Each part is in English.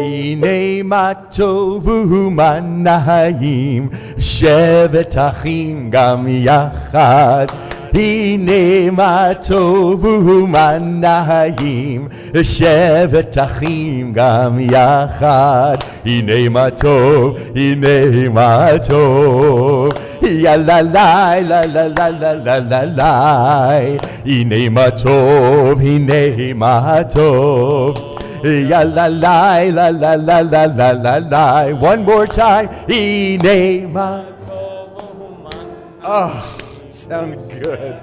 הנה מה טוב ומה נעים, שבת אחים גם יחד. הנה מה טוב ומה נעים, שבת אחים גם יחד. הנה מה טוב, הנה מה טוב, יאללה לי, לה לה לה לה לה לה לה. הנה מה טוב, הנה מה טוב, יאללה לי, לה לה לה לה לה לה לה. One more time. הנה מה טוב. Oh, sound good.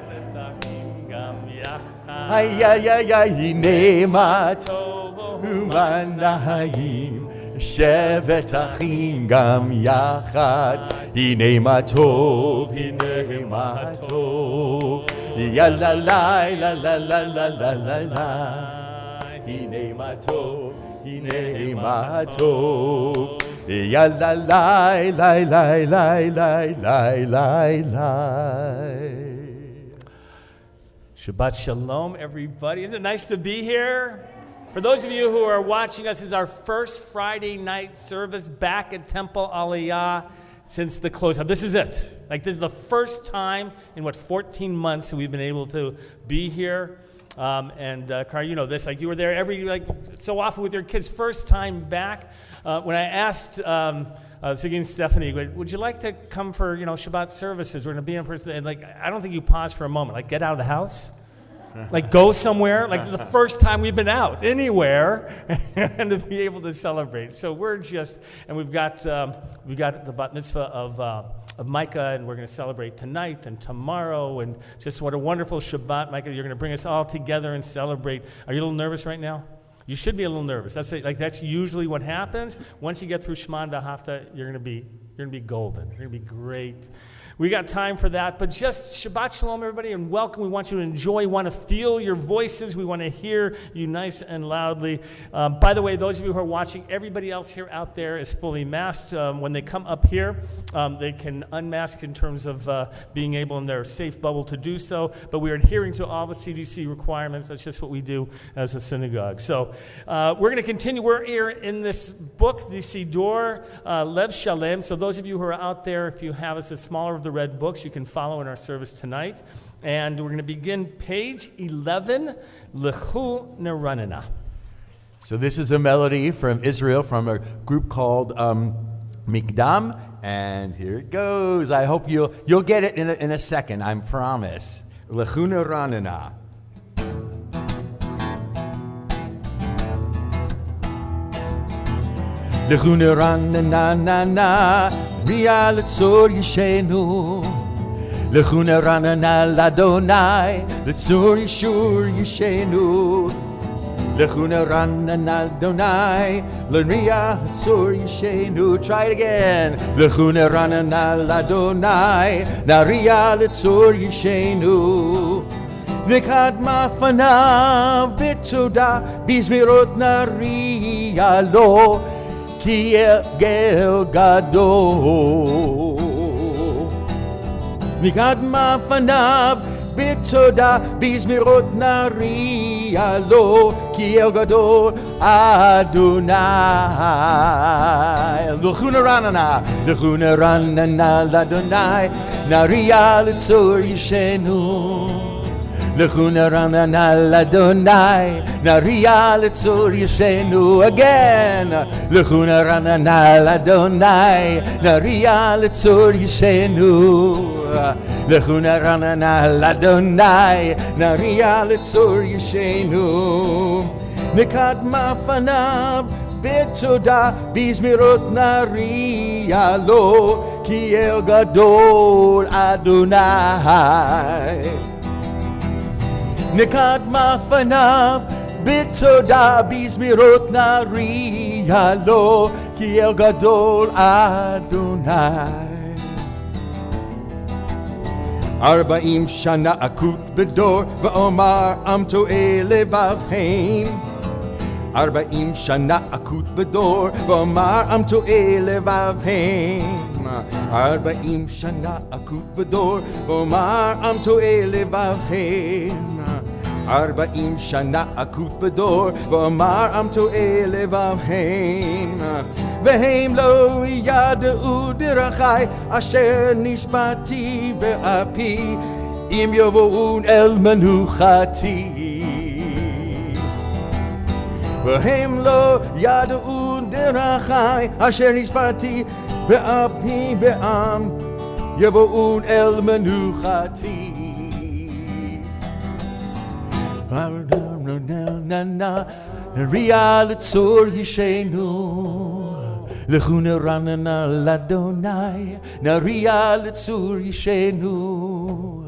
ay ay ay ay הנה מה טוב ומה נעים, שבת אחים גם יחד. הנה מה טוב, הנה מה טוב, יאללה לי, לה לה לה לה לה לה לה. הנה מה טוב, הנה מה טוב, יאללה לי, לי לי לי לי לי לי לי. Shabbat Shalom, everybody. Isn't it nice to be here? For those of you who are watching us, it's our first Friday night service back at Temple Aliyah since the closeout. This is it. This is the first time in 14 months that we've been able to be here. Car, you know this. You were there so often with your kids. First time back. When I asked Siggy and Stephanie, would you like to come for Shabbat services? We're going to be in person. And I don't think you paused for a moment. Get out of the house. Go somewhere. The first time we've been out anywhere, and to be able to celebrate. So we're and we've got the bat mitzvah of Micah, and we're going to celebrate tonight and tomorrow, and just what a wonderful Shabbat, Micah. You're going to bring us all together and celebrate. Are you a little nervous right now? You should be a little nervous. That's usually what happens. Once you get through Shema and V'ahavta, you're going to be golden. You're going to be great. We got time for that, but just Shabbat Shalom, everybody, and welcome. We want you to enjoy. We want to feel your voices. We want to hear you nice and loudly. By the way, those of you who are watching, everybody else here out there is fully masked. When they come up here, they can unmask in terms of being able in their safe bubble to do so, but we are adhering to all the CDC requirements. That's just what we do as a synagogue. So we're going to continue. We're here in this book, the Siddur, Lev Shalem. So those of you who are out there, if you have a smaller of the red books, you can follow in our service tonight. And we're going to begin page 11, Lechu Neranena. So this is a melody from Israel, from a group called Mikdam, and here it goes. I hope you'll get it in a second, I promise. Lechu Neranena. Lechu neranena na na, Ria letzor yishenu. Lechu neranena ladonai, letzor yishur yishenu. Lechu neranena ladonai, l'ria letzor yishenu. Try it again. Lechu neranena ladonai, naria letzor yishenu. V'kadma fanav b'toda, bizmirot naria lo. Ki gel gadol, mikadma fanav bitoda bizmirot naria lo. Ki el gadol Adonai. Lechu neranena, lechu neranena ladonai, naria letzor yishenu. Lechu neranena ladonai, naria letzor yishenu. Again. Lechu neranena ladonai, naria letzor yishenu. Lechu neranena ladonai, naria letzor yishenu. Mikadma fanav betoda bizmirot naria lo. Ki el gadol Adonai. Nikadma fanav bitoda bizmirot naria lo. Ki el gadol Adonai. 40 shana akut bedor, v'omar am to'eh levavheim. 40 shana akut bedor, v'omar am to'eh levavheim. 40 shana akut bedor, v'omar am to'eh levavheim. 40 שנה אקוט בדור, ואומר עם טועה לבבהם, והם לא ידעו דרכי אשר נשבעתי באפי, אם יבואון אל מנוחתי. והם לא ידעו דרכי אשר נשבעתי באפי בעם, יבואון אל מנוחתי. נריע לצור ישנו, לכו נרננה לאדוני, נריע לצור ישנו,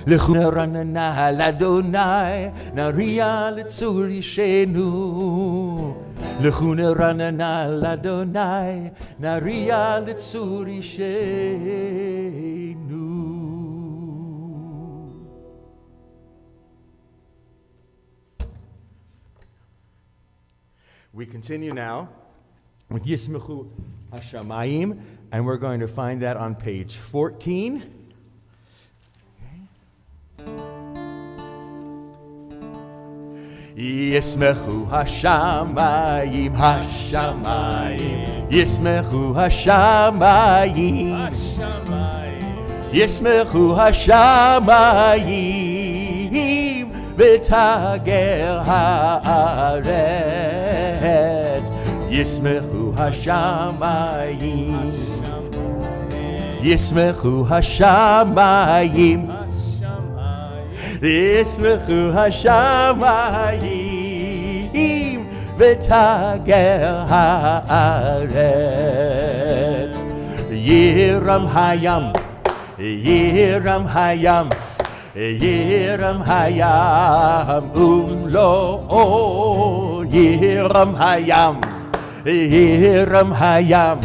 לכו נרננה לאדוני, נריע לצור ישנו, לכו נרננה לאדוני, נריע לצור ישנו. We continue now with Yismechu Hashamayim, and we're going to find that on page 14. Yismechu Hashamayim, Hashamayim, Yismechu Hashamayim, Yismechu Hashamayim, V'tager haaretz, Yismechu Hashamayim, Yismechu Hashamayim, Yismechu Hashamayim, V'tager haaretz, Yiram hayam, Yiram hayam, Yiram hayam umlo, Yiram hayam, Yiram hayam,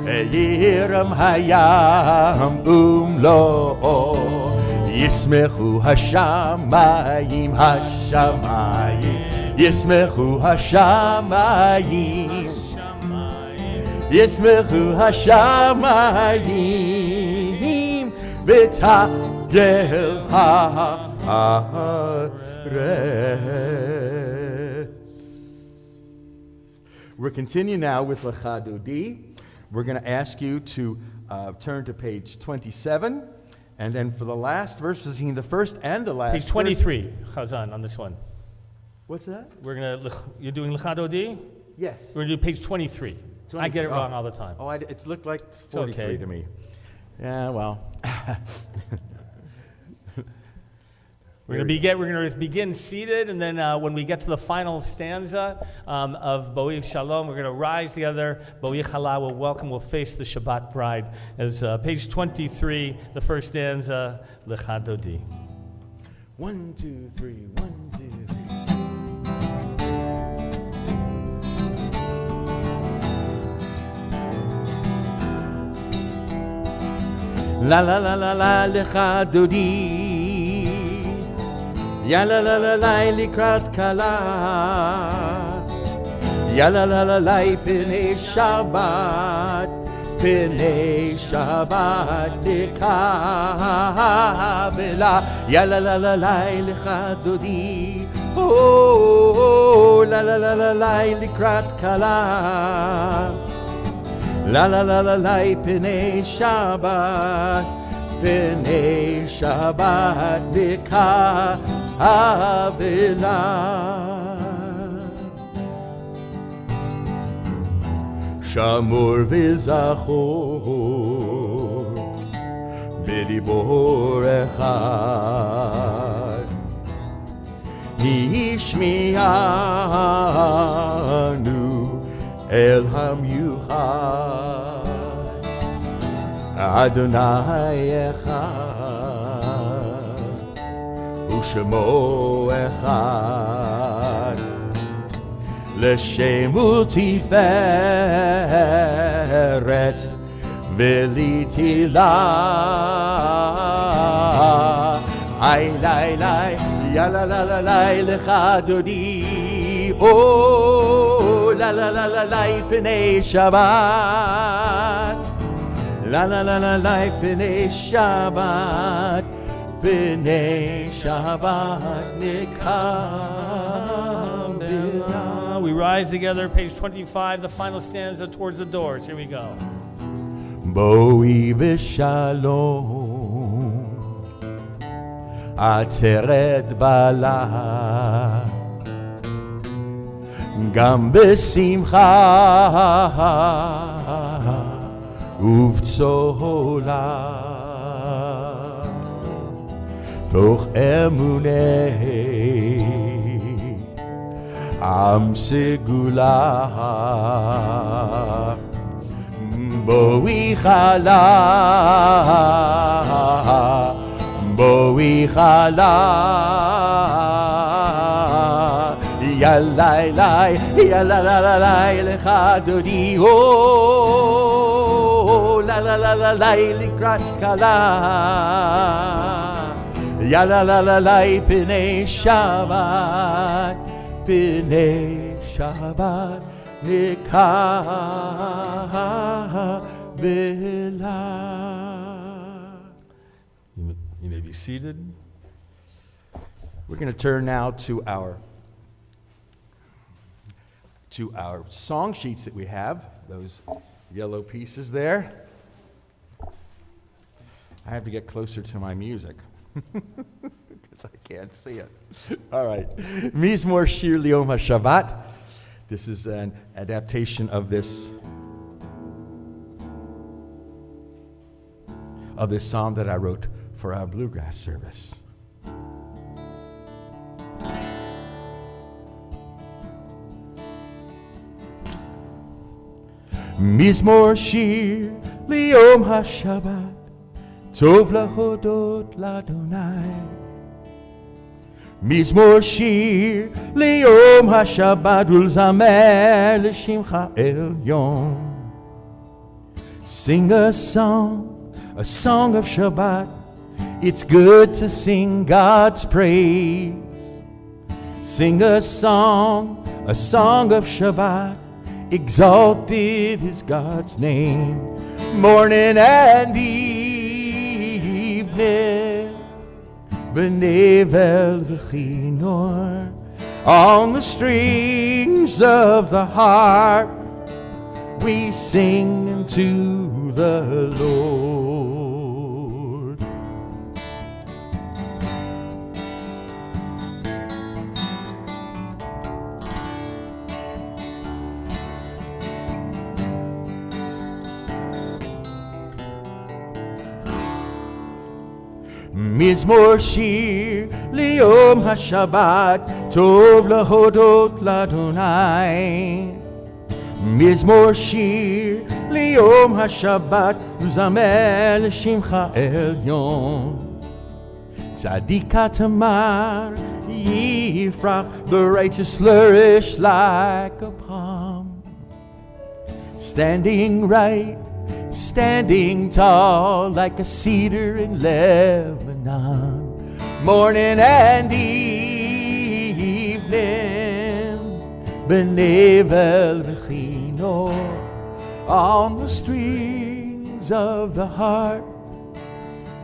Yiram hayam umlo. Yismechu Hashamayim, Hashamayim, Yismechu Hashamayim, Yismechu Hashamayim, V'tager haaretz. We're continuing now with Lecha Dodi. We're going to ask you to turn to page 27. And then for the last verse, we're singing the first and the last. Page 23, Chazan, on this one. What's that? You're doing Lecha Dodi? Yes. We're going to do page 23. I get it wrong all the time. Oh, it's looked like 43 to me. Yeah, well. We're going to begin seated, and then when we get to the final stanza of Bo'if Shalom, we're going to rise together. Bo'if Chala will welcome, will face the Shabbat bride. As page 23, the first stanza, Lecha Dodi. 1, 2, 3, 1, 2, 3. La la la la la Lecha Dodi. Ya la la la la likrat kala, ya la la la la p'nei Shabbat, p'nei Shabbat dekabela, ya la la la la lecha dodi, oh la la la la la likrat kala, la la la la la p'nei Shabbat, p'nei Shabbat dekabela. Avila Shamor v'zachor b'dibor echad Hishmianu el hamyuchad Adonai echad Shemo echad L'shem u'tiferet v'litila Ay lay lay ya la la la lay lecha dodi Oh la la la la lay p'nei Shabbat La la la la lay p'nei Shabbat B'nei Shabbat Nikabela. We rise together, page 25, the final stanza towards the doors. Here we go. Boi v'shalom Ateret bala Gam b'simcha Uv'tzola Toch emunei Am segula Boi chala Yalai lai lecha dodi oh la la la la lai likrat kala Yalalai B'nei Shabbat Nikabela. You may be seated. We're going to turn now to our song sheets that we have, those yellow pieces there. I have to get closer to my music because I can't see it. All right. Mizmor Shir Liyom HaShabbat. This is an adaptation of this psalm that I wrote for our bluegrass service. Mizmor Shir Liyom HaShabbat Tov lahodot l'Adonai Mizmor Shir Liyom HaShabbat Ulzamer L'Shimcha Elyon. Sing a song of Shabbat. It's good to sing God's praise. Sing a song of Shabbat. Exalted is God's name. Morning and evening. Benevel v'chinor. On the strings of the harp we sing unto the Lord. Mizmor Shir Liyom HaShabbat Tov lahodot l'Adonai. Mizmor Shir Liyom HaShabbat Zamer L'Shimcha Elyon. Tzadika Tamar Yifrach, the righteous flourish like a palm. Standing right, standing tall like a cedar in Lebanon. Morning and evening, Benevel v'chinor. On the strings of the harp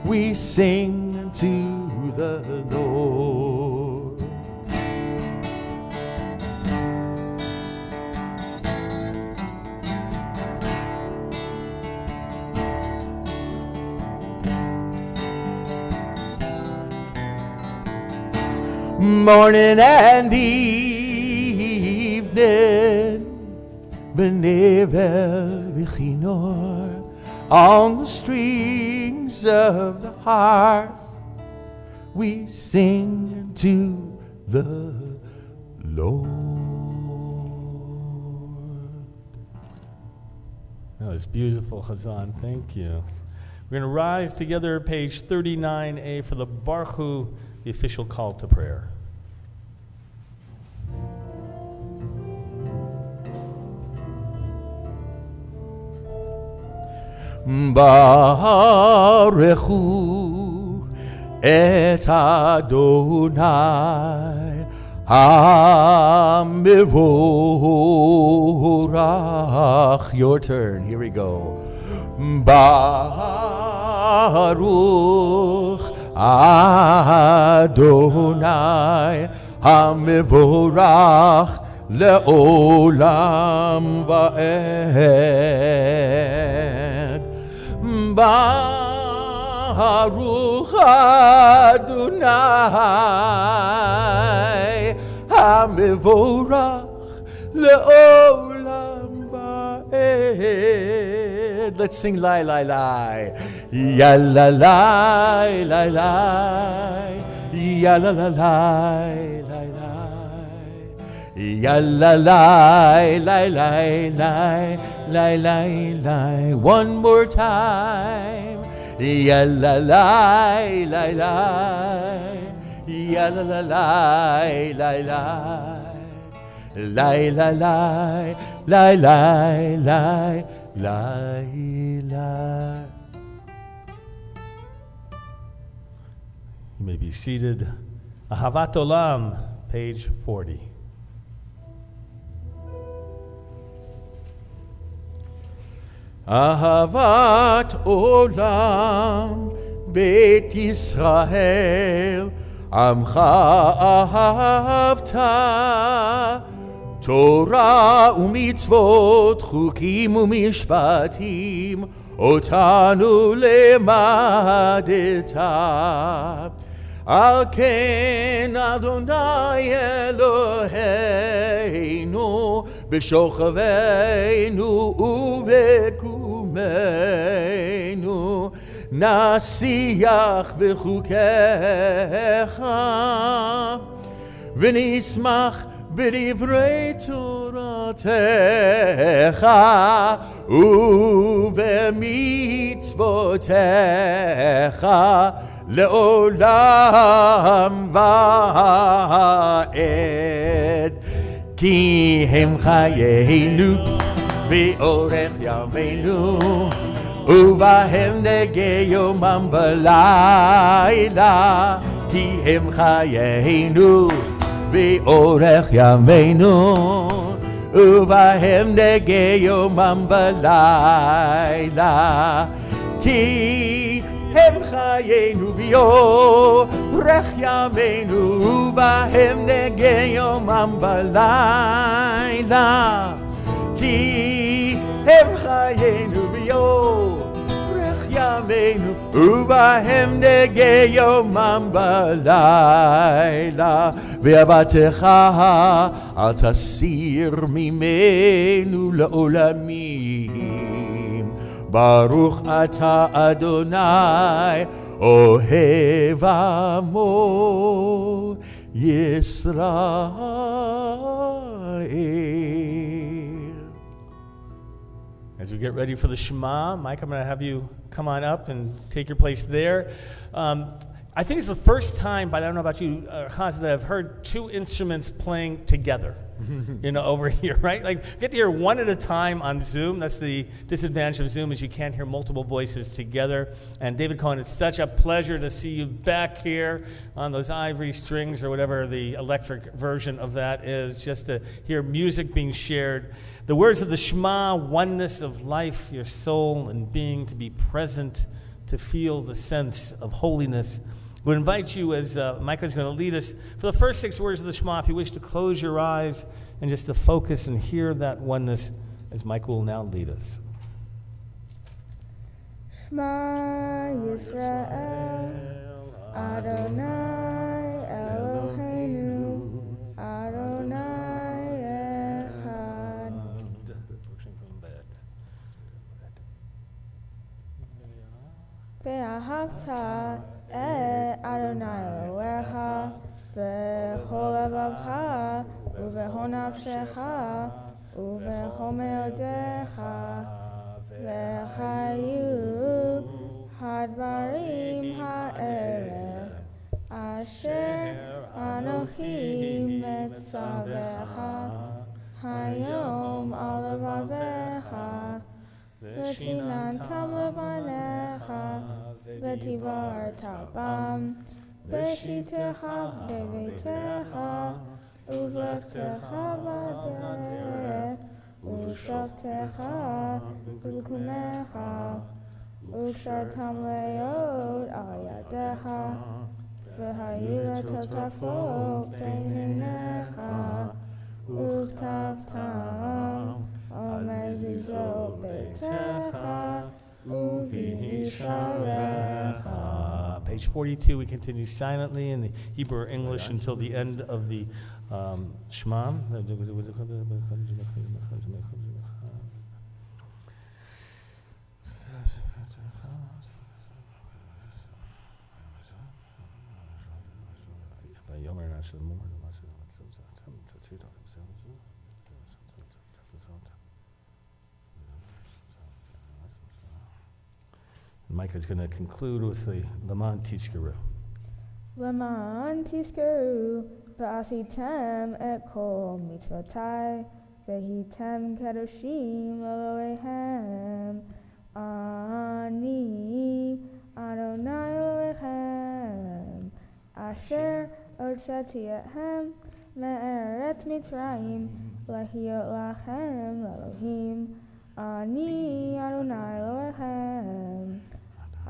we sing unto the Lord. Morning and evening, Benevel v'chinor. On the strings of the harp we sing unto the Lord. That was beautiful, Chazan. Thank you. We're going to rise together, page 39A, for the Baruch Hu, the official call to prayer. Baruchu et Adonai HaMevorach. Your turn. Here we go. Baruch Adonai המבורך לעולם ועד. ברוך אדוני המבורך לעולם ועד. Let's sing lai lai lai. Yalla lai lai lai. Yalla lai lai lai. Yalla lai lai lai lai lai lai lai. One more time. Yalla lai lai lai. Yalla lai lai lai. Lai lai lai lai lai lai lai lai. You may be seated. Ahavat Olam, page 40. Ahavat Olam, Beit Yisrael, Amcha ahavta, Torah umitzvot, chukim umishpatim, otanu lemadeta. Al ken Adonai Eloheinu, b'shochaveinu uvekumenu, nasiach b'chukecha, v'nismach b'divrei Toratecha, u'b'mitzvotecha, לעולם ועד. כי הם חיינו ואורך ימינו, ובהם נגה יומם ולילה. כי הם חיינו ואורך ימינו, ובהם נגה יומם ולילה. כי הם חיינו ביורך ימינו, ובהם נגה יומם ולילה. כי הם חיינו ביורך ימינו, ובהם נגה יומם ולילה. ואהבתך אל תסיר ממנו לעולמים. ברוך אתה אדוני אוהב עמו ישראל. As we get ready for the Shema, Mike, I'm going to have you come on up and take your place there. I think it's the first time, but I don't know about you, Chaz, that I've heard two instruments playing together. Over here, right? Like, you get to hear one at a time on Zoom. That's the disadvantage of Zoom, is you can't hear multiple voices together. And David Cohen, it's such a pleasure to see you back here on those ivory strings or whatever the electric version of that is, just to hear music being shared. The words of the Shema, oneness of life, your soul and being, to be present, to feel the sense of holiness. We invite you, as Micah is going to lead us, for the first 6 words of the Shema, if you wish to close your eyes and just to focus and hear that oneness, as Micah will now lead us. Shema Yisrael, Adonai Eloheinu, Adonai Echad. Ve'ahavta et Adonai Elohecha, v'chol levavecha, u'v'chol nafshecha, u'v'chol meodecha, v'chayu hadvarim ha'ele, asher anochi metzavecha, hayom al levavecha, v'shinantam levanecha, v'tivarta bam, v'shitecha b'beitecha, uvlechtecha b'derech, ושבתך ובקומך, וקשרתם להיות על ידיך, והיו לטוטפות בין עיניך, וכתבתם על מזוזות ביתך, ובשעריך. Page 42, we continue silently in the Hebrew or English until the end of the Shema. Micah is going to conclude with the Leman Tizkeru. למען תזכרו ועשיתם את כל מצוותי והייתם קדושים לאלוהיכם. אני אדוני אלוהיכם אשר הוצאתי אתכם מארץ מצרים להיות לכם לאלוהים. אני אדוני אלוהיכם.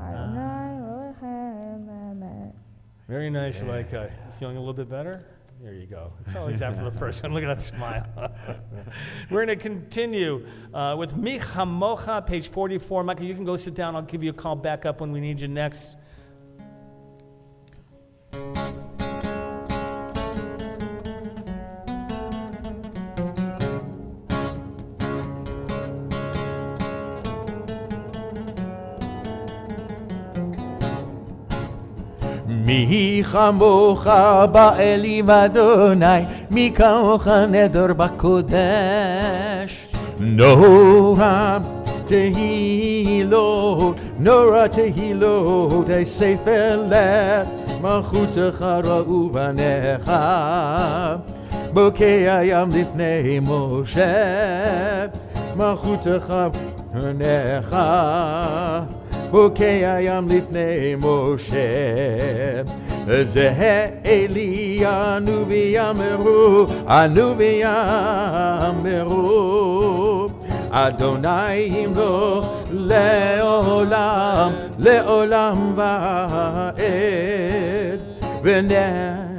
Adonai Elohim, amen. Very nice, Micah. Feeling a little bit better? There you go. It's always after the first one. Look at that smile. We're going to continue with Mi Chamocha, page 44. Micah, you can go sit down. I'll give you a call back up when we need you next. מי כמוך באלים אדוני, מי כמוך נדר בקודש. נורא תהילות, ספר למלכותך ראו בניך. בוקע ים לפני משה, מלכותך בניך. בוקע ים לפני משה, זה אליה אנו ויאמרו, אדוני ימלוך לעולם, לעולם ועד, ונאמר,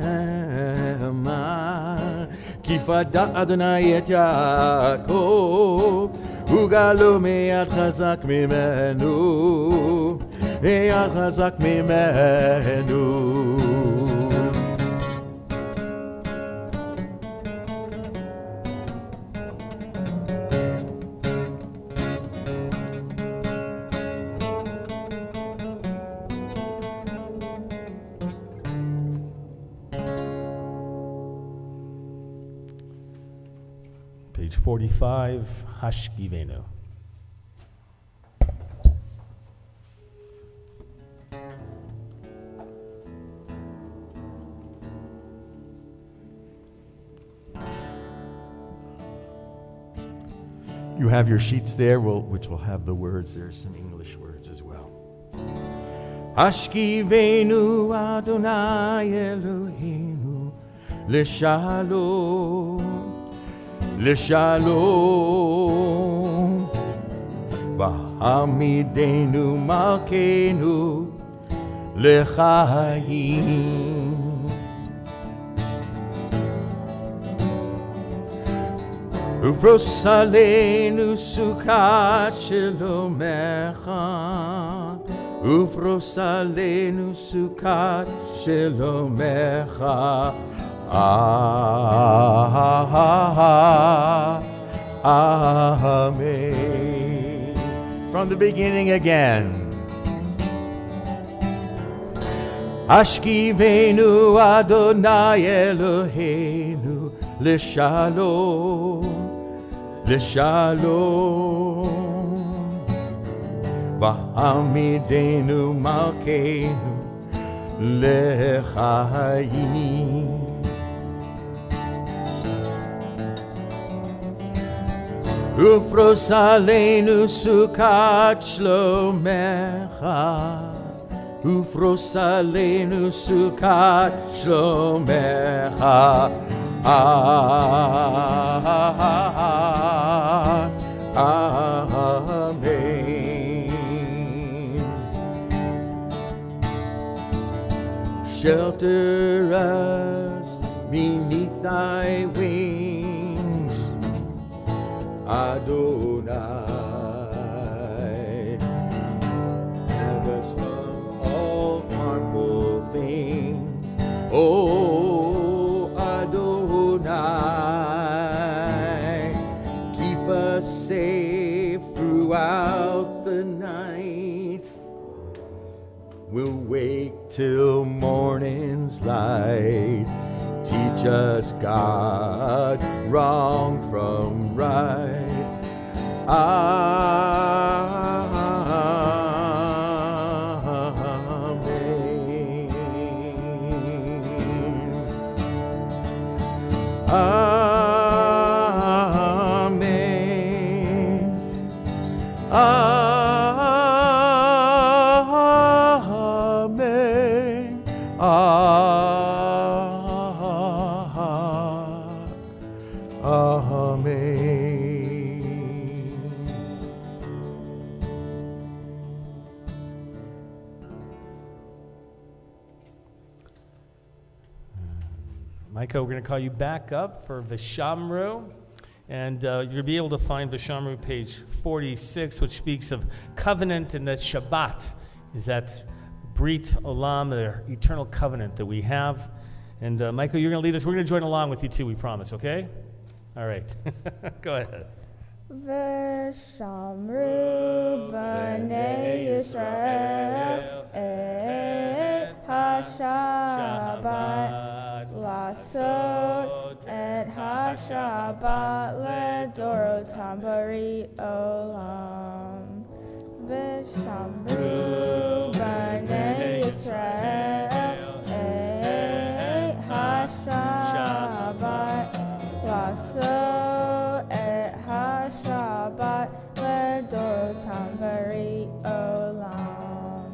כי פדה אדוני את יעקב, וגלו מיד חזק ממנו, מיד חזק ממנו. Page 45, Hashkivenu. You have your sheets there, which will have the words. There's some English words as well. Hashkivenu Adonai Eloheinu L'shalom L'shalom V'hamidenu Malkeinu L'chaim Ufros aleinu sukat shelomecha Ufros aleinu sukat shelomecha Amen. From the beginning again. Hashkivenu Adonai Eloheinu L'shalom L'shalom V'hamidenu Malkeinu L'chaim Ufros aleinu sukat shlomecha Ufros aleinu sukat shlomecha Amen. Shelter us beneath thy wings, Adonai. Shield us from all harmful things, O Adonai. Keep us safe throughout the night. We'll wake till morning's light. Teach us, God, wrong from right. Micah, we're going to call you back up for Vishamru. And you're going to be able to find Vishamru page 46, which speaks of covenant, and that Shabbat is that Brit Olam, the eternal covenant that we have. And Michael, you're going to lead us. We're going to join along with you too, we promise, okay? All right. Go ahead. V'shamru b'nei Yisrael et ha-Shabbat Lasot et ha-Shabbat ledorotam bari olam. V'shamru b'nei Yisrael et ha-Shabbat Lasot et ha-Shabbat ledorotam bari olam.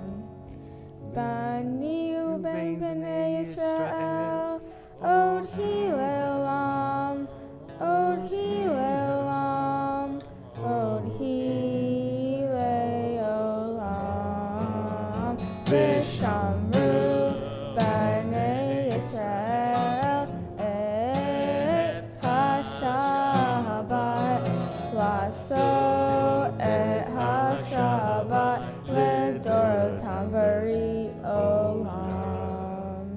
Bani u'ben b'nei Yisrael Od Hilelam, Od Hilelam, Od Hileolam. Vishamru b'nei Yisrael et ha-Shabbat Laso et ha-Shabbat ledorotam bari olam.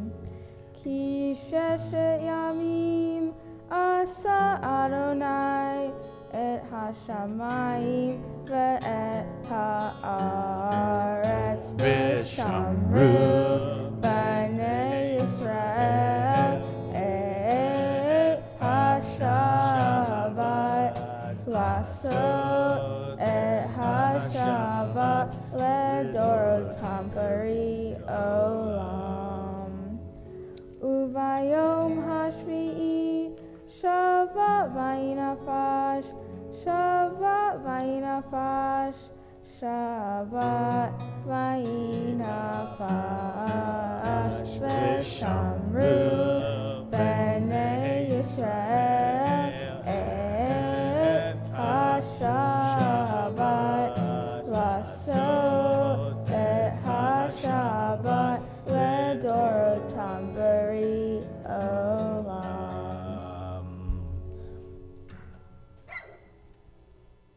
Ki sheshet yamim asa Adonai et hashamayim ve'et ha'aretz. Vishamru b'nei Yisrael et ha-Shabbat laso et ha-Shabbat ledorotam bari olam. Uvayom hashvi'i Shabbat vayinafash, Shabbat vayinafash, Shabbat vayinafash. Vishamru b'nei Yisrael et ha-Shabbat laso et ha-Shabbat ledorotam bari olam.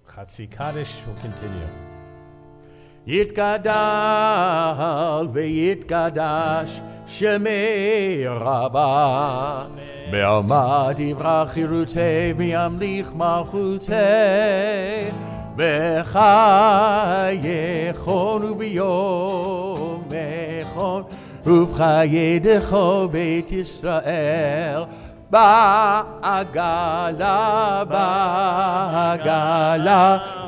Chatzi Kaddish will continue. Yitgadal v'yitgadash Shemei Rabbah Be'alma divrach chirutei v'yamlich malchutei B'chayechon u'b'yom echon Uv'chayedecho Beit Yisrael Ba'agala, Ba'agala,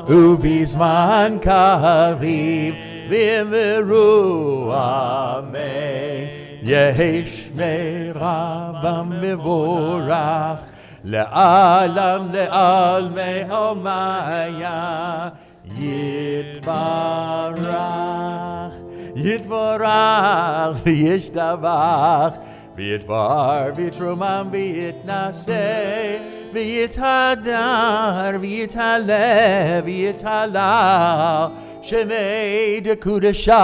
Uvizman Kariv, V'imru Amen. Yesh Me'ravam Mevorach, Le'alam Le'almei Homaya, Yitvarach, Yitvarach, V'yishtavach, V'yitvar, v'yitromam, v'yitnaseh, v'yithadar, v'yithaleh, v'yithalal, Shemei dekudesha,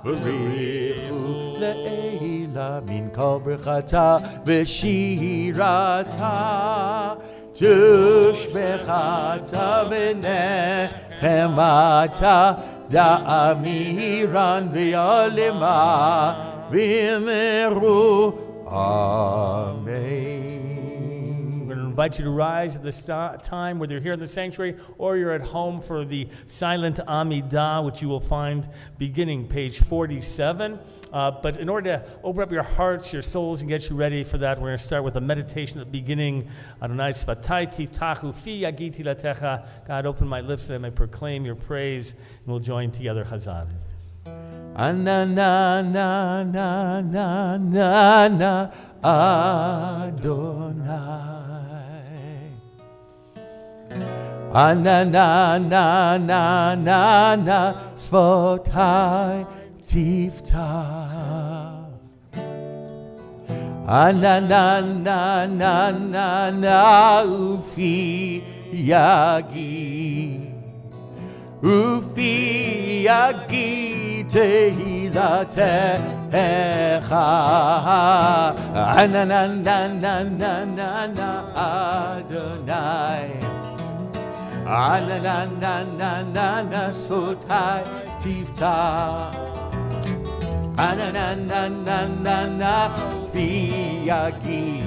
v'richu le'eila. min kol brachata v'shirata tushbechata v'nechemata da'amiran v'yolema v'meru. Amen. We're going to invite you to rise at this time, whether you're here in the sanctuary or you're at home, for the silent Amidah, which you will find beginning page 47. But in order to open up your hearts, your souls, and get you ready for that, we're going to start with a meditation at the beginning. Adonai Svatai Tiftachu Fi Yagiti Latecha. God, open my lips that I may proclaim your praise, and we'll join together. Chazan. Anana na na na na na Adonai. Anana na na na na Svatai Tiftach. Anana na na na na Ufi Yagi. Ufi Yagi Tehilatecha. Anana na na na na na Adonai. Anana na na na na Svatai Tiftach. Anana na na na na Ufi Yagi.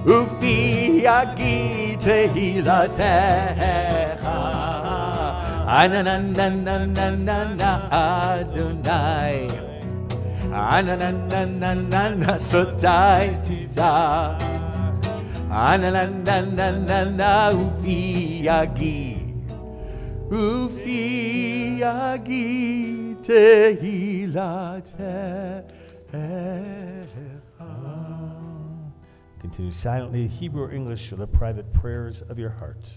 Ufi Yagi Tehilatecha. Anana na na na na na Adonai. Anana na na na na Svatai Tiftach. Anana na na na na Ufi Yagi. Ufi Yagi Tehilatecha. Continue silently, Hebrew or English, or the private prayers of your heart.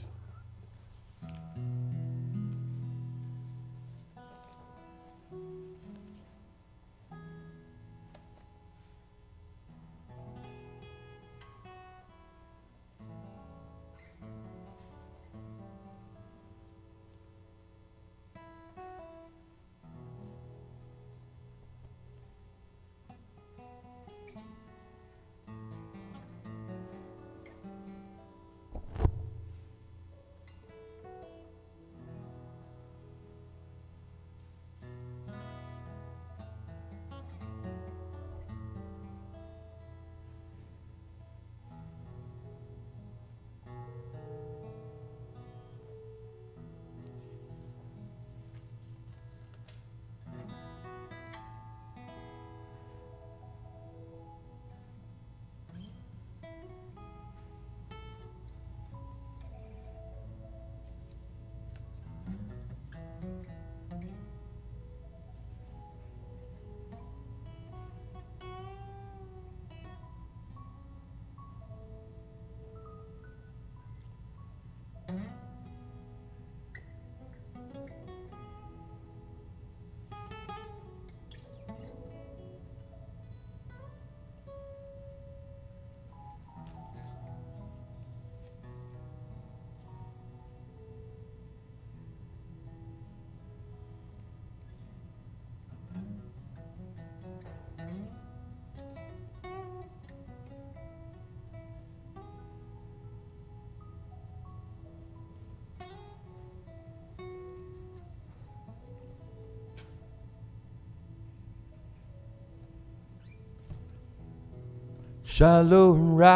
Shalom Rab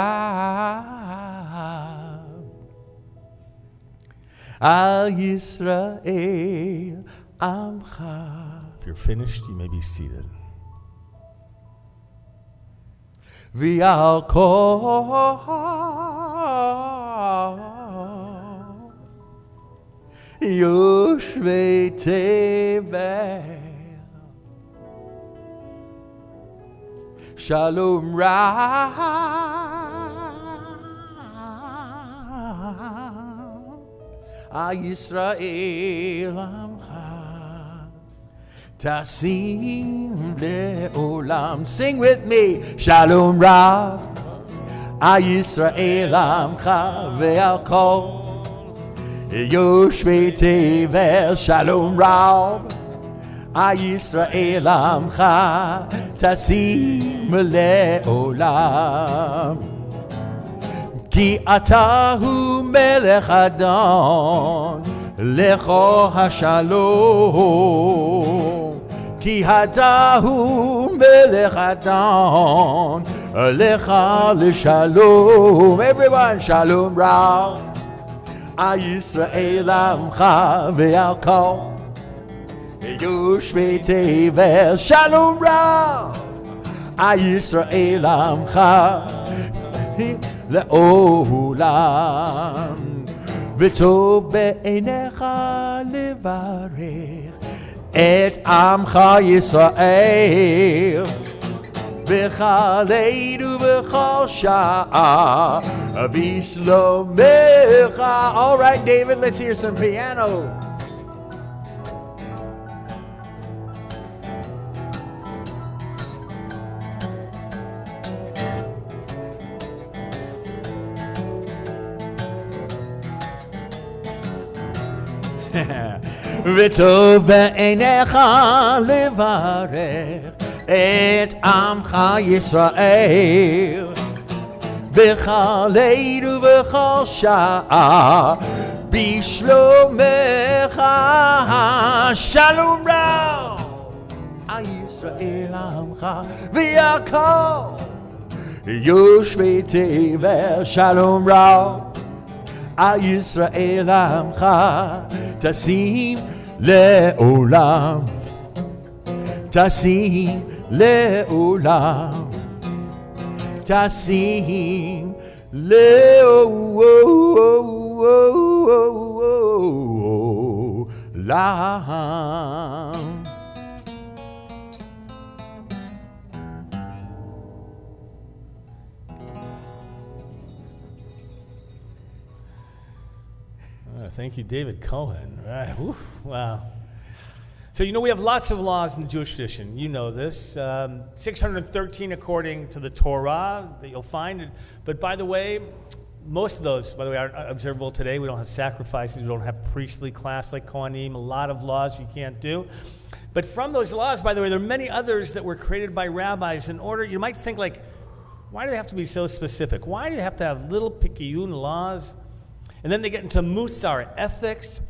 Al Yisrael Amcha. If you're finished, you may be seated. V'al kol Yoshvei Tevel Shalom Rab Al Yisrael Amcha Tasim Le'olam. Sing with me. Shalom Rab Al Yisrael Amcha Ve'al Kol Yoshvei Tevel. Shalom Rab ישראל עמך תשים לעולם. כי אתה הוא מלך אדון, לך השלום. כי אתה הוא מלך אדון, לך לשלום. Everyone, שלום רב על ישראל עמך ועל כל יושבי תבל. שלום רב על ישראל עמך לעולם. וטוב בעיניך לברך את עמך ישראל בכל עת ובכל שעה בשלומך. All right, David, let's hear some piano. וטוב בעיניך לברך את עמך ישראל בכל עת ובכל שעה בשלומך. שלום רב על ישראל עמך ועל כל יושבי תבל. שלום רב על ישראל עמך תשים לעולם. תשים לעולם. תשים לעולם. Thank you, David Cohen. Right. Whew. Wow. So, we have lots of laws in the Jewish tradition. You know this. 613 according to the Torah that you'll find. But by the way, most of those, by the way, aren't observable today. We don't have sacrifices. We don't have priestly class like Kohanim. A lot of laws you can't do. But from those laws, by the way, there are many others that were created by rabbis in order. You might think like, why do they have to be so specific? Why do they have to have little pikiyun laws? And then they get into Musar, ethics.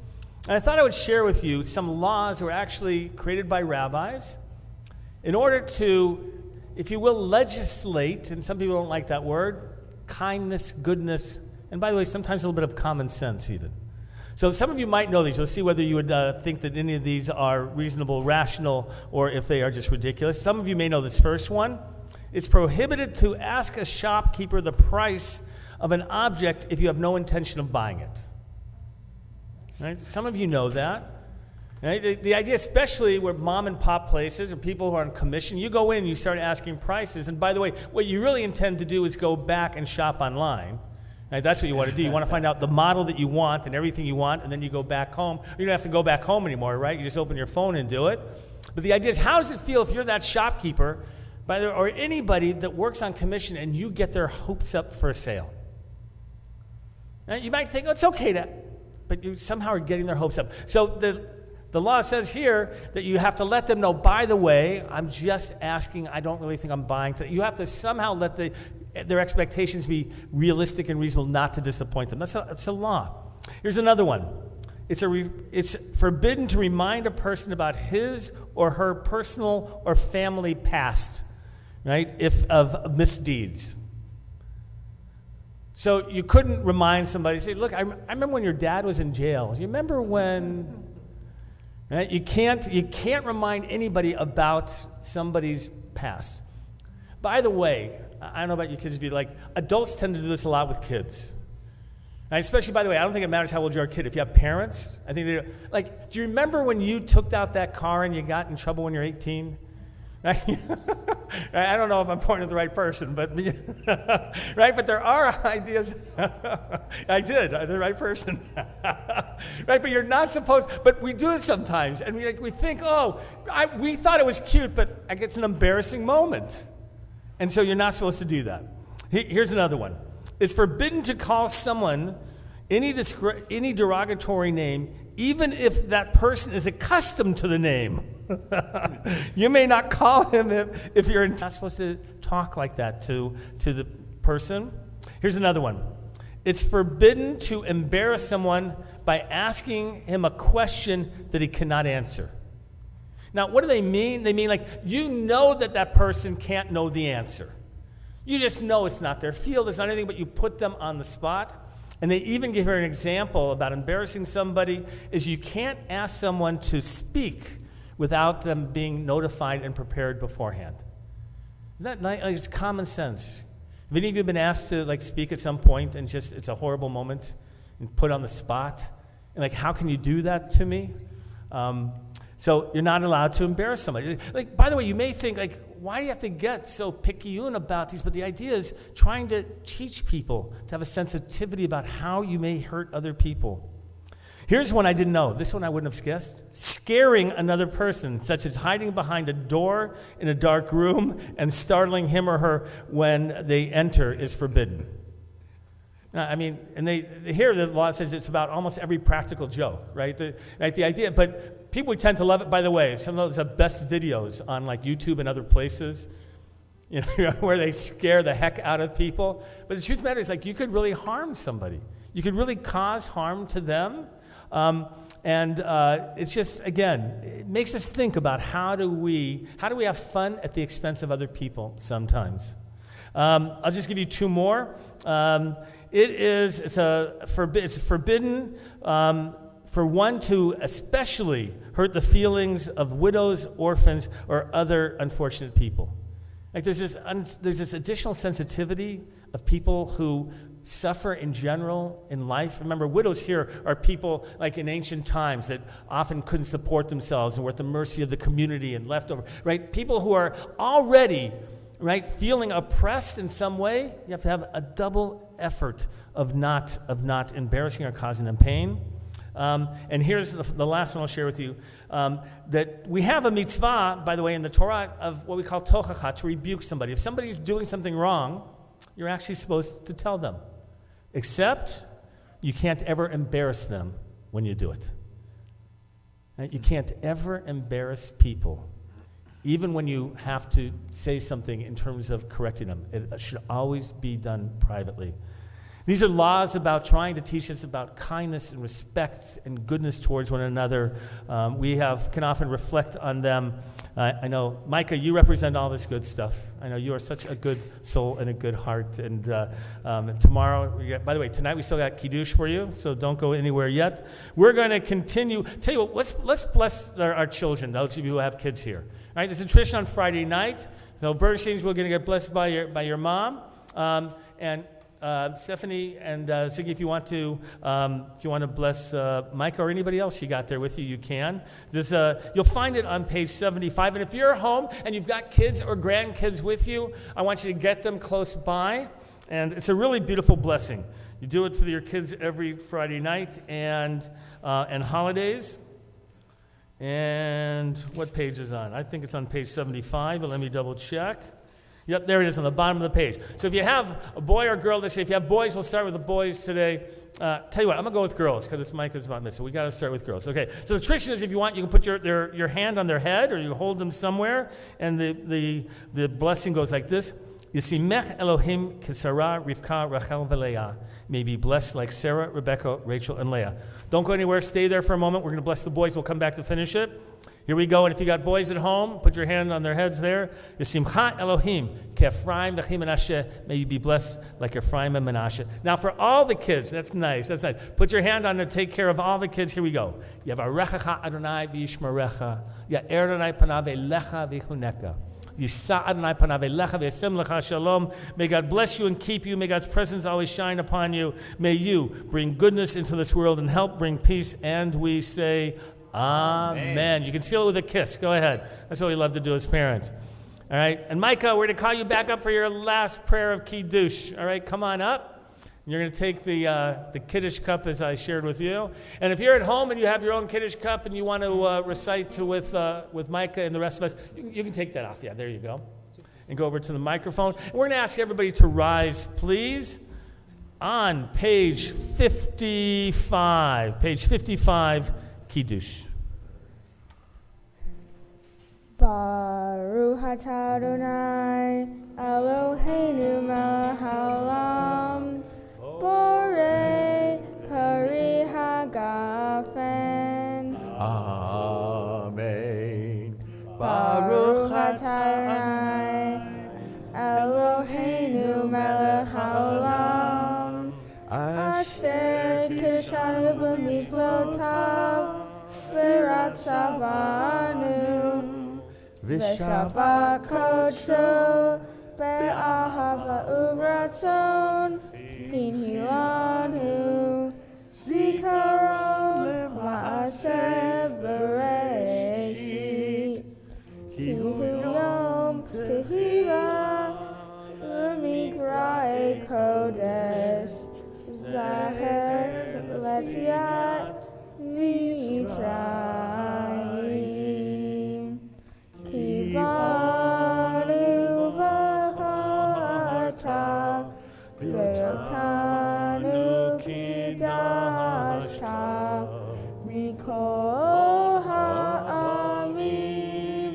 And I thought I would share with you some laws that were actually created by rabbis in order to, if you will, legislate, and some people don't like that word, kindness, goodness, and by the way, sometimes a little bit of common sense even. So some of you might know these. You'll see whether you would think that any of these are reasonable, rational, or if they are just ridiculous. Some of you may know this first one. It's prohibited to ask a shopkeeper the price of an object if you have no intention of buying it. Right? Some of you know that. Right? The idea, especially where mom and pop places or people who are on commission, you go in, you start asking prices, and by the way, what you really intend to do is go back and shop online. Right? That's what you want to do. You want to find out the model that you want and everything you want, and then you go back home. You don't have to go back home anymore, right? You just open your phone and do it. But the idea is, how does it feel if you're that shopkeeper or anybody that works on commission and you get their hopes up for a sale? Now, you might think, oh, it's okay but you somehow are getting their hopes up. So the law says here that you have to let them know, by the way, I'm just asking, I don't really think I'm buying. You have to somehow let their expectations be realistic and reasonable, not to disappoint them. That's a law. Here's another one. It's forbidden to remind a person about his or her personal or family past, right, of misdeeds. So you couldn't remind somebody, say, look, I remember when your dad was in jail. You remember when, right? You can't remind anybody about somebody's past. By the way, I don't know about you kids, if you like, adults tend to do this a lot with kids. Right? Especially, by the way, I don't think it matters how old you are, kid. If you have parents, I think they like, do you remember when you took out that car and you got in trouble when you're 18? Right? I don't know if I'm pointing at the right person, but right? But there are ideas. I did, the right person. Right? But you're not supposed. But we do it sometimes, and we think, we thought it was cute, but it's an embarrassing moment, and so you're not supposed to do that. Here's another one. It's forbidden to call someone any derogatory name, even if that person is accustomed to the name. You may not call him if you're not supposed to talk like that to the person. Here's another one. It's forbidden to embarrass someone by asking him a question that he cannot answer. Now, what do they mean? They mean like you know that person can't know the answer. You just know it's not their field, it's not anything, but you put them on the spot. And they even give her an example about embarrassing somebody is you can't ask someone to speak without them being notified and prepared beforehand. Isn't that nice? Like, it's common sense. Have any of you been asked to speak at some point and just it's a horrible moment and put on the spot? And how can you do that to me? So you're not allowed to embarrass somebody. By the way, you may think why do you have to get so picayune about these? But the idea is trying to teach people to have a sensitivity about how you may hurt other people. Here's one I didn't know. This one I wouldn't have guessed. Scaring another person, such as hiding behind a door in a dark room and startling him or her when they enter, is forbidden. And here the law says it's about almost every practical joke, right? The idea, but people tend to love it. By the way, some of those are best videos on YouTube and other places, where they scare the heck out of people. But the truth of the matter is, you could really harm somebody. You could really cause harm to them. It's just, again, it makes us think about how do we have fun at the expense of other people sometimes. I'll just give you two more. It's forbidden for one to especially hurt the feelings of widows, orphans, or other unfortunate people. There's this additional sensitivity of people who suffer in general in life. Remember, widows here are people in ancient times that often couldn't support themselves and were at the mercy of the community and left over, right? People who are already, right, feeling oppressed in some way. You have to have a double effort of not embarrassing or causing them pain. And here's the last one I'll share with you, that we have a mitzvah, by the way, in the Torah of what we call tochacha, to rebuke somebody. If somebody's doing something wrong, you're actually supposed to tell them. Except you can't ever embarrass them when you do it. Right? You can't ever embarrass people, even when you have to say something in terms of correcting them. It should always be done privately. These are laws about trying to teach us about kindness and respect and goodness towards one another. We can often reflect on them. I know, Micah, you represent all this good stuff. I know you are such a good soul and a good heart. And tomorrow, by the way, tonight we still got Kiddush for you, so don't go anywhere yet. We're going to continue. Tell you what, let's bless our children, those of you who have kids here. All right, there's a tradition on Friday night. So Bernstein's, we're going to get blessed by your mom. Stephanie and Ziggy, if you want to bless Micah or anybody else you got there with you, you can. You'll find it on page 75. And if you're home and you've got kids or grandkids with you, I want you to get them close by. And it's a really beautiful blessing. You do it for your kids every Friday night and holidays. And what page is on? I think it's on page 75, but let me double check. Yep, there it is on the bottom of the page. So if you have a boy or girl, let's say if you have boys, we'll start with the boys today. Tell you what, I'm going to go with girls because it's Micah's about this, so we got to start with girls. Okay, so the tradition is if you want, you can put your hand on their head or you hold them somewhere, and the blessing goes like this. Yisimech Elohim Kisara, Rivka, Rachel, Veleah. May be blessed like Sarah, Rebecca, Rachel, and Leah. Don't go anywhere. Stay there for a moment. We're going to bless the boys. We'll come back to finish it. Here we go. And if you got boys at home, put your hand on their heads there. Yisimcha Elohim Kephraim V'chim Menashe. May you be blessed like Ephraim and Menashe. Now for all the kids, that's nice. Put your hand on to take care of all the kids. Here we go. Yavarechecha Adonai v'yishmerecha. Ya'er Adonai panav elecha v'chuneka. May God bless you and keep you. May God's presence always shine upon you. May you bring goodness into this world and help bring peace. And we say, Amen. You can seal it with a kiss. Go ahead. That's what we love to do as parents. All right. And Micah, we're going to call you back up for your last prayer of Kiddush. All right. Come on up. You're going to take the Kiddush cup as I shared with you. And if you're at home and you have your own Kiddush cup and you want to recite with Micah and the rest of us, you can take that off. Yeah, there you go. And go over to the microphone. And we're going to ask everybody to rise, please, on page 55. Page 55, Kiddush. atah Adonai Eloheinu melech haolam borei pari hagafen. Amen. Baruch atah Adonai Eloheinu melech haolam asher kishanu b'mitzvotav v'ratzavanu v'shabbat kodsho be'ahava uvratzon hinhilanu zikaron ma'aseh v'reshit kihu yom tehillah u'mikrae kodesh zaher letziat mitzrayim kivanu v'charta v'yotanu kidasha mikol ha'amim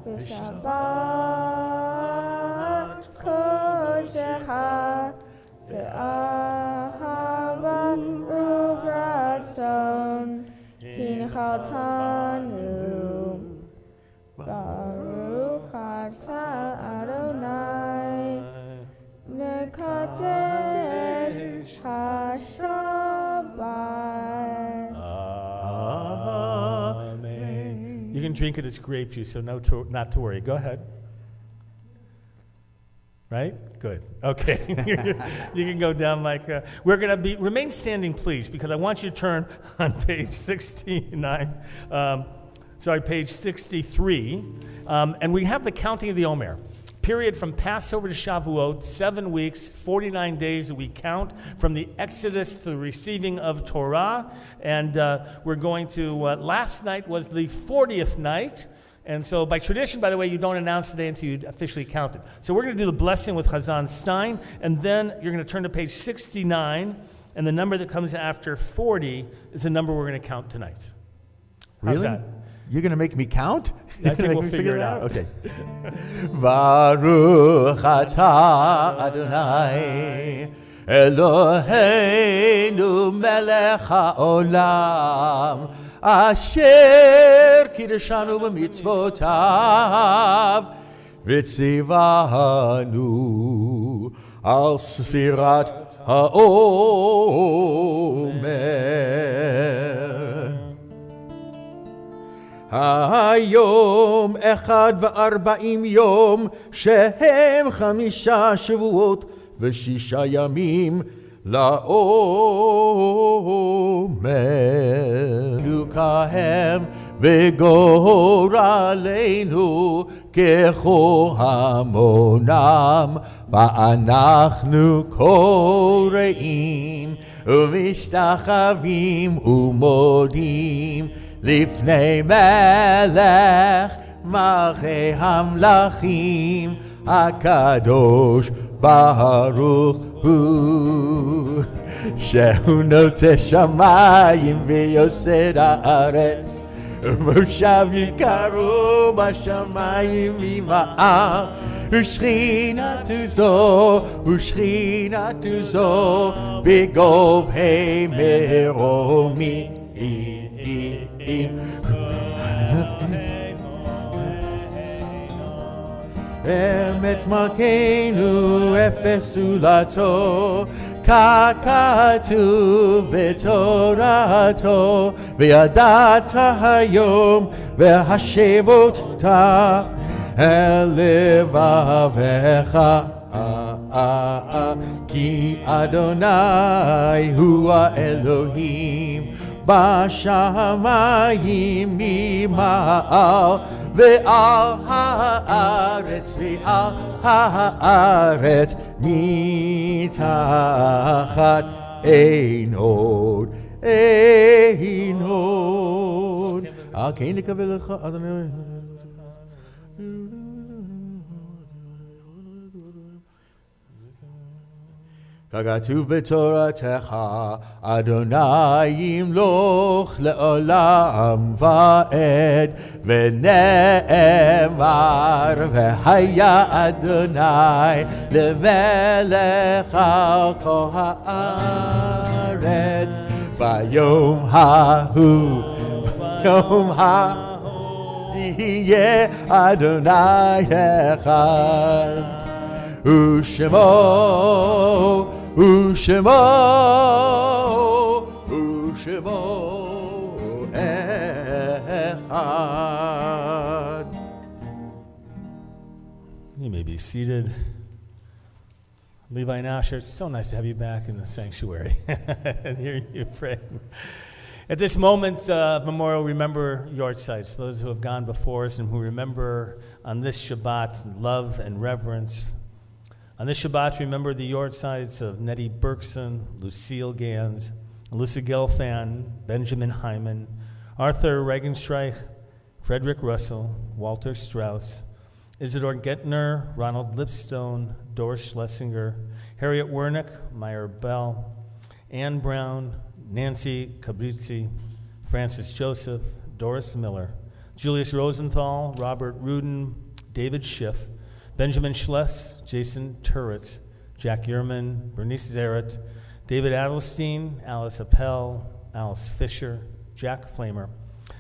v'shabbat kodshecha v'ahava uvratzon hinchaltanu Baruch atah Adonai mekadesh hashabbat. Amen. You can drink it as grape juice, so not to worry. Go ahead. Right? Good. Okay. You can go down, Mike. We're going to remain standing, please, because I want you to turn on page 63. And we have the counting of the Omer. Period from Passover to Shavuot, 7 weeks, 49 days that we count from the Exodus to the receiving of Torah. And we're going to, last night was the 40th night. And so by tradition, by the way, you don't announce the day until you officially count it. So we're going to do the blessing with Chazan Stein, and then you're going to turn to page 69, and the number that comes after 40 is the number we're going to count tonight. How's Really? that? You're going to make me count? I think we'll figure it out. Okay. Baruch atah Adonai Eloheinu melech haolam asher kiddushanu b'mitzvotav v'tzivanu al sfirat ha'omer. היום 41 יום שהם 5 שבועות ו6 ימים לעומר. לוקהם וגורלנו כחומונם ואנחנו קוראים ומשתחווים ומודים לפני מלך מלכי המלכים הקדוש ברוך הוא שהוא נוטה שמיים ויוסד הארץ ומושב יקרו בשמיים ממעל ושכינתו זו בגובהי מרומים אמת מלכנו אפס זולתו ככתוב בתורתו וידעת היום והשבות אל לבבך כי אדוני הוא האלוהים בשמיים ממעל ועל הארץ מתחת אין עוד. על כן נקבל לך אדוני. ככתוב בתורתך, אדוני ימלוך לעולם ועד, ונאמר, והיה אדוני למלך על כל הארץ, ביום ההוא, ביום ההוא, יהיה אדוני אחד, ושמו אחד. You may be seated. Levi and Asher, it's so nice to have you back in the sanctuary and hear you pray. At this moment of memorial, remember yahrzeits, those who have gone before us and who remember on this Shabbat love and reverence. On this Shabbat, remember the yahrzeits of Nettie Berkson, Lucille Gans, Alyssa Gelfand, Benjamin Hyman, Arthur Regenstreich, Frederick Russell, Walter Strauss, Isidore Gettner, Ronald Lipstone, Doris Schlesinger, Harriet Wernick, Meyer Bell, Ann Brown, Nancy Cabrizzi, Francis Joseph, Doris Miller, Julius Rosenthal, Robert Rudin, David Schiff, Benjamin Schless, Jason Turritz, Jack Yerman, Bernice Zaret, David Adelstein, Alice Appel, Alice Fisher, Jack Flamer,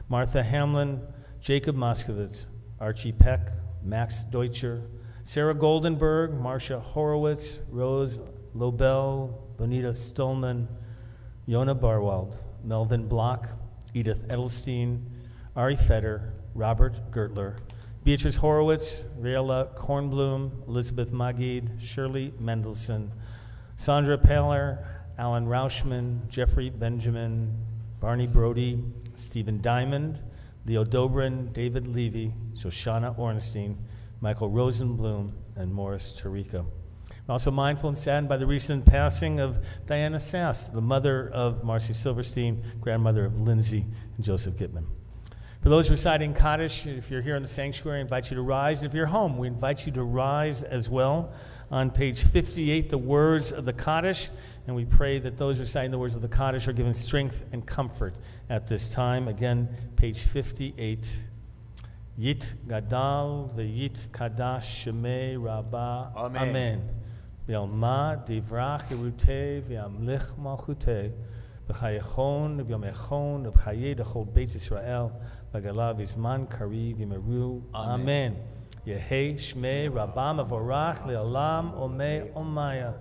Martha Hamlin, Jacob Moskowitz, Archie Peck, Max Deutscher, Sarah Goldenberg, Marcia Horowitz, Rose Lobel, Bonita Stolman, Yona Barwald, Melvin Block, Edith Edelstein, Ari Fetter, Robert Gertler, Beatrice Horowitz, Raela Kornblum, Elizabeth Magid, Shirley Mendelson, Sandra Paler, Alan Rauschman, Jeffrey Benjamin, Barney Brody, Stephen Diamond, Leo Dobrin, David Levy, Shoshana Ornstein, Michael Rosenblum, and Morris Tarika. I'm also mindful and saddened by the recent passing of Diana Sass, the mother of Marcy Silverstein, grandmother of Lindsay and Joseph Gitman. For those reciting Kaddish, if you're here in the sanctuary, I invite you to rise. And if you're home, we invite you to rise as well. On page 58, the words of the Kaddish, and we pray that those reciting the words of the Kaddish are given strength and comfort at this time. Again, page 58. Yit Gadal ve'yit Kadash Shemei Rabbah. Amen. V'yalma divrach Yerutei v'yamlich malchutei v'chayechon v'yomechon v'chayei d'chol Beit Yisrael v'gala v'zman kariv v'meru. Amen. Yehei Shmei Rabbah Mavorach le'olam omei omaya.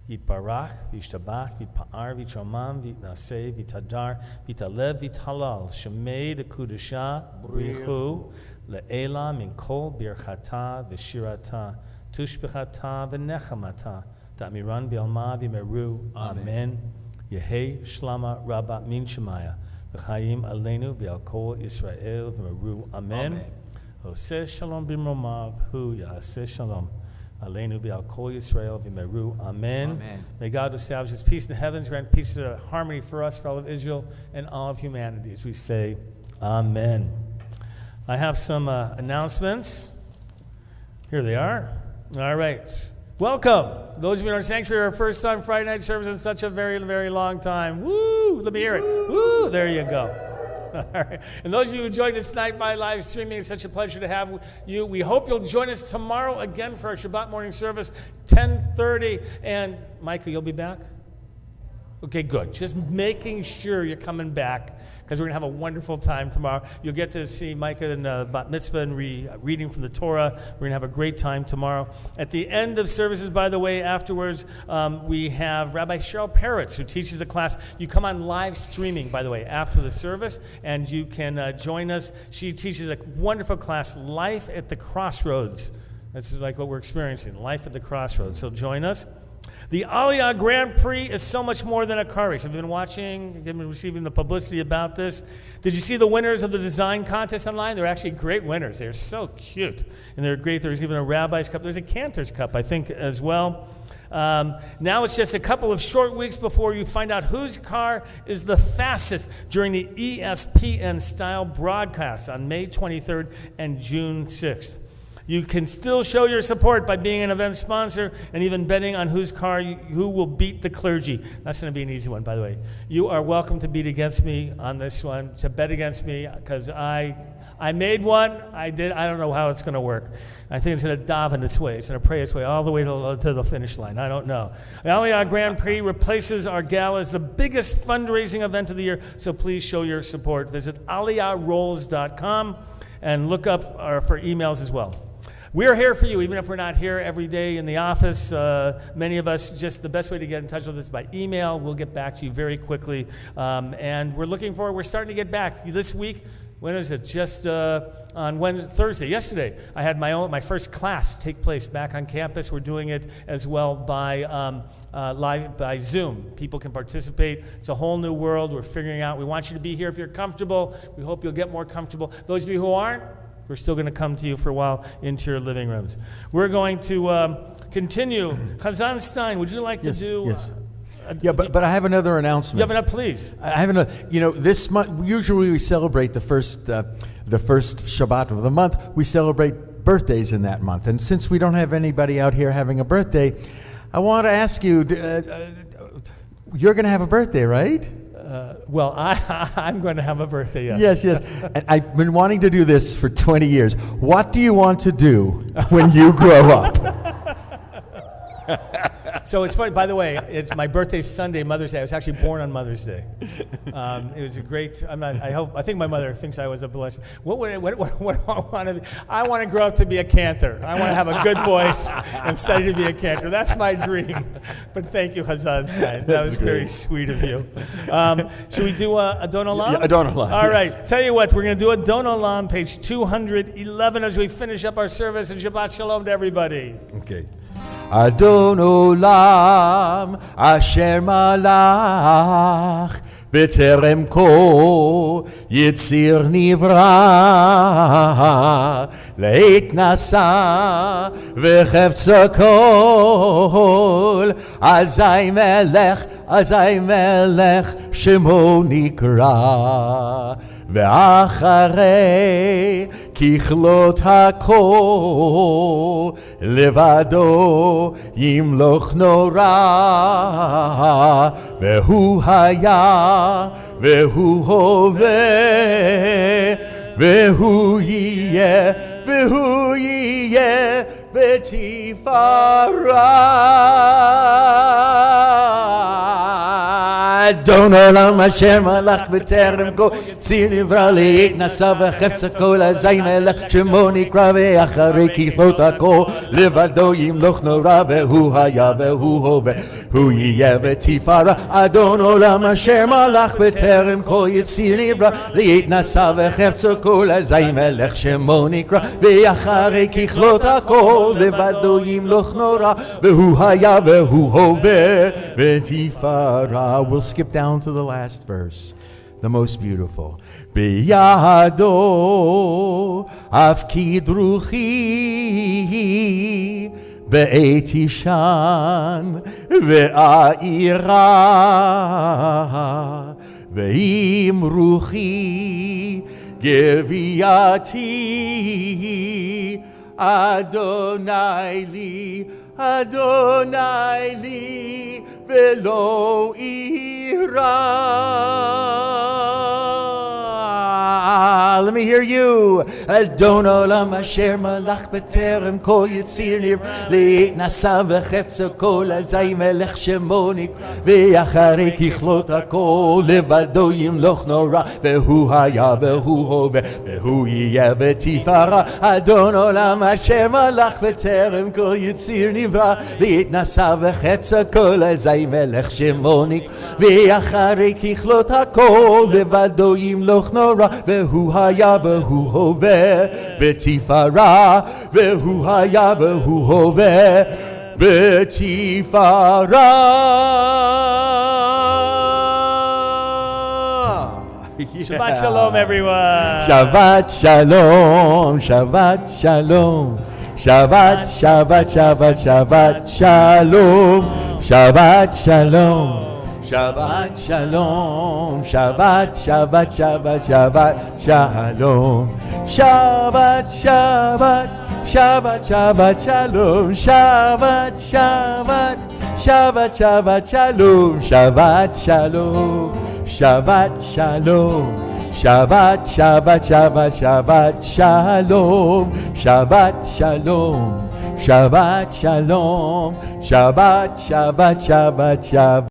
Yitbarach v'yishtabach v'yitpa'ar v'yitramam v'yitnaseh v'yitadar v'yitalev v'yithalal Shemei d'kudusha b'richu le'ela min kol birchata v'shirata tushbechata v'nechamata ta'miran v'alma v'meru. Amen. Yehei Shlama Rabbah min Shemaya v'chayim aleinu v'al kol Yisrael v'meru. Amen. Oseh Shalom b'mromav hu ya'aseh Shalom aleinu v'al kol Yisrael v'meru. Amen. May God establish His peace in the heavens, grant peace and harmony for us, for all of Israel and all of humanity. As we say, Amen. I have some announcements. Here they are. All right. Welcome. Those of you in our sanctuary, our first time Friday night service in such a very, very long time. Woo! Let me hear it. Woo! There you go. All right. And those of you who joined us tonight by live streaming, it's such a pleasure to have you. We hope you'll join us tomorrow again for our Shabbat morning service, 10:30. And Michael, you'll be back? Okay, good. Just making sure you're coming back, because we're going to have a wonderful time tomorrow. You'll get to see Micah and Bat Mitzvah and reading from the Torah. We're going to have a great time tomorrow. At the end of services, by the way, afterwards, we have Rabbi Cheryl Peretz, who teaches a class. You come on live streaming, by the way, after the service, and you can join us. She teaches a wonderful class, Life at the Crossroads. That's like what we're experiencing, Life at the Crossroads. So join us. The Aliyah Grand Prix is so much more than a car race. Have you been watching, been receiving the publicity about this? Did you see the winners of the design contest online? They're actually great winners. They're so cute, and they're great. There's even a Rabbi's Cup. There's a Cantor's Cup, I think, as well. Now it's just a couple of short weeks before you find out whose car is the fastest during the ESPN-style broadcast on May 23rd and June 6th. You can still show your support by being an event sponsor and even betting on who will beat the clergy. That's going to be an easy one, by the way. You are welcome to bet against me on this one, to bet against me, because I made one. I don't know how it's going to work. I think it's going to daven its way. It's going to pray its way all the way to the finish line. I don't know. The Aliyah Grand Prix replaces our gala as the biggest fundraising event of the year, so please show your support. Visit aliyahrolls.com and look up for emails as well. We're here for you, even if we're not here every day in the office. Many of us, just the best way to get in touch with us is by email. We'll get back to you very quickly. And we're starting to get back. This week, when is it? Just on Thursday, yesterday, I had my first class take place back on campus. We're doing it as well by live by Zoom. People can participate. It's a whole new world. We're figuring out. We want you to be here if you're comfortable. We hope you'll get more comfortable. Those of you who aren't, we're still going to come to you for a while into your living rooms. We're going to continue. Chazan Stein, would you like to do? Yes. But I have another announcement. You have enough, please. I have another. This month, usually we celebrate the first Shabbat of the month. We celebrate birthdays in that month. And since we don't have anybody out here having a birthday, I want to ask you, you're going to have a birthday, right? Well, I'm going to have a birthday, yes. Yes. And I've been wanting to do this for 20 years. What do you want to do when you grow up? So it's funny, by the way, it's my birthday Sunday, Mother's Day. I was actually born on Mother's Day. It was a great, I think my mother thinks I was a blessing. What do I want to be? I want to grow up to be a cantor. I want to have a good voice and study to be a cantor. That's my dream. But thank you, Chazan Stein. That was very sweet of you. Should we do a Don Olam? Yeah, a Don Olam. All right. Tell you what, we're going to do a Don Olam, page 211, as we finish up our service. And Shabbat Shalom to everybody. Okay. Adon Olam Asher Malach B'terem Ko Yitzir Nivra Leit Nasa V'chefza Kol Azai Melech Shemo Nikra ואחרי ככלות הכל לבדו ימלוך נורא והוא היה והוא הווה והוא יהיה בתפארה אדון עולם אשר מלך בטרם כה ציר נברא לעת נשא וחפץ הכל אזי מלך שמו נקרא ואחרי ככלות הכל לבדו ימלוך נורא והוא היה והוא הווה הוא יהיה בתפארה אדון עולם אשר מלך בטרם כה יציר נברא לעת נשא וחפץ הכל אזי מלך שמו נקרא ואחרי ככלות הכל לבדו ימלוך נורא והוא היה והוא הווה בתפארה. We'll skip down to the last verse, the most beautiful. Biyado afkid ruchi be'et ishan ve'aira ve'im ruchi geviati Adonai li velo ira. Let me hear you. Adon olam asher malach b'terem kol yitzir nivra leit nasa v'chefza kol azay melech shemo nikra ve'acharei kichlot hakol levado yimloch nora ve'hu haya ve'hu hove ve'hu yiyeh b'tifara. Adon olam asher malach b'terem kol yitzir nivra leit nasa v'chefza kol azay melech shemo nikra ve'acharei kichlot hakol levado yimloch nora ve'hu haya ve'hu hove בתפארה והוא היה והוא הווה בתפארה. Shabbat Shalom, everyone. Shabbat Shalom, Shabbat Shalom, Shabbat, Shabbat, Shabbat, Shabbat Shalom, Shabbat Shalom. Shabbat Shalom, Shabbat, Shabbat, Shabbat, Shabbat Shalom, Shabbat, Shabbat, Shabbat, Shabbat Shalom, Shabbat, Shabbat, Shabbat, Shabbat Shalom, Shabbat Shalom, Shabbat Shalom, Shabbat, Shabbat, Shabbat, Shabbat Shalom, Shabbat Shalom, Shabbat Shalom, Shabbat, Shabbat, Shabbat, Shabbat.